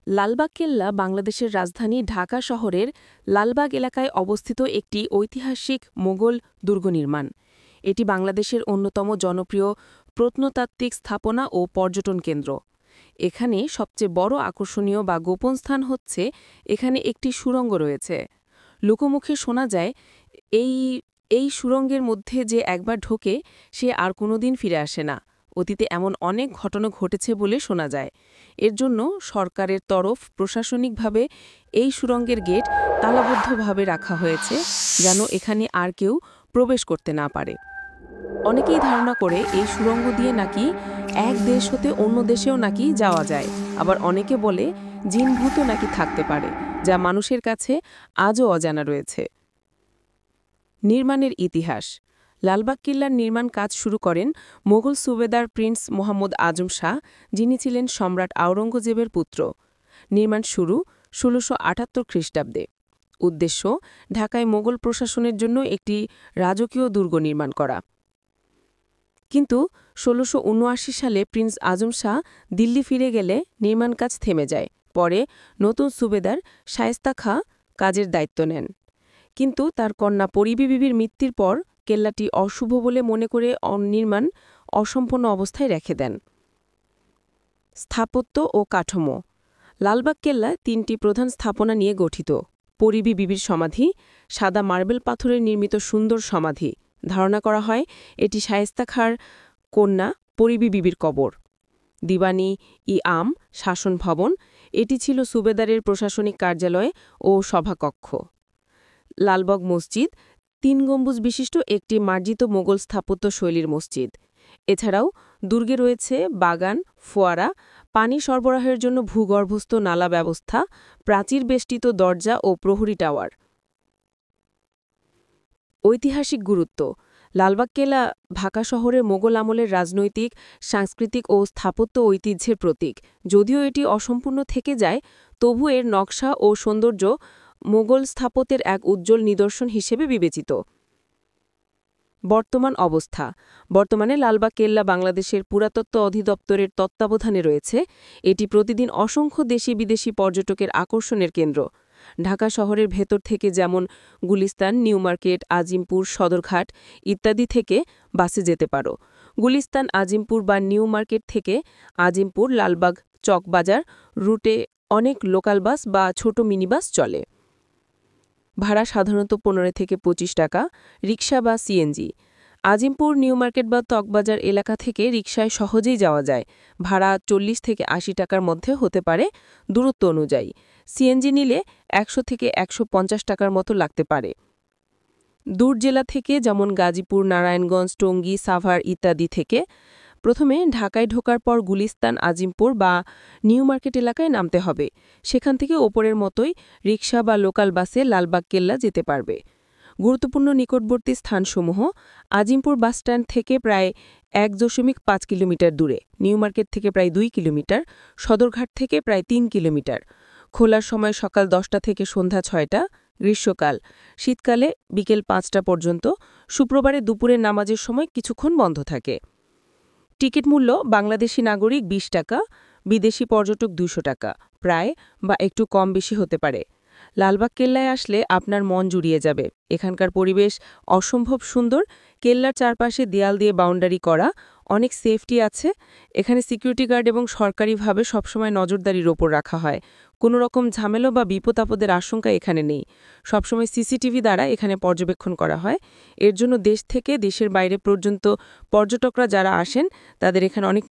লালবাগ কেল্লা বাংলাদেশের রাজধানী ঢাকা শহরের লালবাগ এলাকায় অবস্থিত একটি ঐতিহাসিক মোগল দুর্গ নির্মাণ। এটি বাংলাদেশের অন্যতম জনপ্রিয় প্রত্নতাত্ত্বিক স্থাপনা ও পর্যটন কেন্দ্র। এখানে সবচেয়ে বড় আকর্ষণীয় বা গোপন স্থান হচ্ছে এখানে একটি সুড়ঙ্গ রয়েছে। লোকমুখে শোনা যায় এই এই সুড়ঙ্গের মধ্যে যে একবার ঢোকে সে আর কোনোদিন ফিরে আসে না। অতীতে এমন অনেক ঘটনা ঘটেছে বলে শোনা যায়। এর জন্য সরকারের তরফ প্রশাসনিকভাবে এই সুড়ঙ্গের গেট তালাবদ্ধভাবে রাখা হয়েছে, যেন এখানে আর কেউ প্রবেশ করতে না পারে। অনেকেই ধারণা করে এই সুড়ঙ্গ দিয়ে নাকি এক দেশ হতে অন্য দেশেও নাকি যাওয়া যায়। আবার অনেকে বলে জিনভূত নাকি থাকতে পারে, যা মানুষের কাছে আজও অজানা রয়েছে। নির্মাণের ইতিহাস। লালবাগ কেল্লার নির্মাণ কাজ শুরু করেন মোগল সুবেদার প্রিন্স মোহাম্মদ আজম শাহ, যিনি ছিলেন সম্রাট আওরঙ্গজেবের পুত্র। নির্মাণ শুরু ১৬৭৮ খ্রিস্টাব্দে। উদ্দেশ্য ঢাকায় মোগল প্রশাসনের জন্য একটি রাজকীয় দুর্গ নির্মাণ করা। কিন্তু ১৬৭৯ সালে প্রিন্স আজম শাহ দিল্লি ফিরে গেলে নির্মাণ কাজ থেমে যায়। পরে নতুন সুবেদার শায়েস্তা খাঁ কাজের দায়িত্ব নেন। কিন্তু তার কন্যা পরিবী বিবির মৃত্যুর পর কেল্লাটি অশুভ বলে মনে করে নির্মাণ অসম্পূর্ণ অবস্থায় রেখে দেন। স্থাপত্য ও কাঠামো। লালবাগ কেল্লা ৩টি প্রধান স্থাপনা নিয়ে গঠিত। পরিবী বিবির সমাধি, সাদা মার্বেল পাথরের নির্মিত সুন্দর সমাধি। ধারণা করা হয় এটি শায়েস্তা খাঁর কন্যা পরিবী বিবির কবর। দিওয়ানি ই আম শাসন ভবন, এটি ছিল সুবেদারের প্রশাসনিক কার্যালয় ও সভাকক্ষ। লালবাগ মসজিদ ৩ গম্বুজ বিশিষ্ট একটি মার্জিত মোগল স্থাপত্য শৈলীর মসজিদ। এছাড়াও দুর্গে রয়েছে বাগান, ফোয়ারা, পানি সরবরাহের জন্য ভূগর্ভস্থ নালা ব্যবস্থা, প্রাচীর বেষ্টিত দরজা ও প্রহরী টাওয়ার। ঐতিহাসিক গুরুত্ব। লালবাগ কেল্লা ঢাকা শহরের মোগল আমলের রাজনৈতিক, সাংস্কৃতিক ও স্থাপত্য ঐতিহ্যের প্রতীক। যদিও এটি অসম্পূর্ণ থেকে যায়, তবু এর নকশা ও সৌন্দর্য মোগল স্থাপত্যের এক উজ্জ্বল নিদর্শন হিসেবে বিবেচিত। বর্তমান অবস্থা। বর্তমানে লালবাগ কেল্লা বাংলাদেশের পুরাতত্ত্ব অধিদপ্তরের তত্ত্বাবধানে রয়েছে। এটি প্রতিদিন অসংখ্য দেশি বিদেশি পর্যটকের আকর্ষণের কেন্দ্র। ঢাকা শহরের ভেতর থেকে যেমন গুলিস্তান, নিউ মার্কেট, আজিমপুর, সদরঘাট ইত্যাদি থেকে বাসে যেতে পারো। গুলিস্তান, আজিমপুর বা নিউ মার্কেট থেকে আজিমপুর, লালবাগ, চকবাজার রুটে অনেক লোকাল বাস বা ছোট মিনিবাস চলে। ভাড়া সাধারণত ১৫ থেকে ২৫ টাকা, রিকশা বা সিএনজি। আজিমপুর, নিউ মার্কেট বা তকবাজার এলাকা থেকে রিকশায় সহজেই যাওয়া যায়। ভাড়া ৪০ থেকে ৮০ টাকার মধ্যে হতে পারে দূরত্ব অনুযায়ী। সিএনজি নিলে ১০০ থেকে ১৫০ টাকার মতো লাগতে পারে। দূর জেলা থেকে যেমন গাজীপুর, নারায়ণগঞ্জ, টঙ্গী, সাভার ইত্যাদি থেকে প্রথমে ঢাকায় ঢোকার পর গুলিস্তান, আজিমপুর বা নিউ মার্কেট এলাকায় নামতে হবে। সেখান থেকে ওপরের মতোই রিকশা বা লোকাল বাসে লালবাগ কেল্লা যেতে পারবে। গুরুত্বপূর্ণ নিকটবর্তী স্থানসমূহ: আজিমপুর বাসস্ট্যান্ড থেকে প্রায় ১.৫ কিলোমিটার দূরে, নিউ মার্কেট থেকে প্রায় ২ কিলোমিটার, সদরঘাট থেকে প্রায় ৩ কিলোমিটার। খোলার সময় সকাল ১০টা থেকে সন্ধ্যা ৬টা, গ্রীষ্মকাল, শীতকালে বিকেল ৫টা পর্যন্ত, শুক্রবারে দুপুরের নামাজের সময় কিছুক্ষণ বন্ধ থাকে। টিকিট মূল্য বাংলাদেশি নাগরিক ২০ টাকা, বিদেশি পর্যটক ২০০ টাকা, প্রায় বা একটু কম বেশি হতে পারে। লালবাগ কেল্লায় আসলে আপনার মন জুড়িয়ে যাবে। এখানকার পরিবেশ অসম্ভব সুন্দর। কেল্লার চারপাশে দেয়াল দিয়ে বাউন্ডারি করা, অনেক সেফটি আছে। এখানে সিকিউরিটি গার্ড এবং সরকারিভাবে সবসময় নজরদারির ওপর রাখা হয়। কোনো রকম ঝামেলা বা বিপদ-আপদের আশঙ্কা এখানে নেই। সবসময় সিসিটিভি দ্বারা এখানে পর্যবেক্ষণ করা হয়। এর জন্য দেশ থেকে দেশের বাইরে পর্যন্ত পর্যটকরা যারা আসেন তাদের এখানে অনেক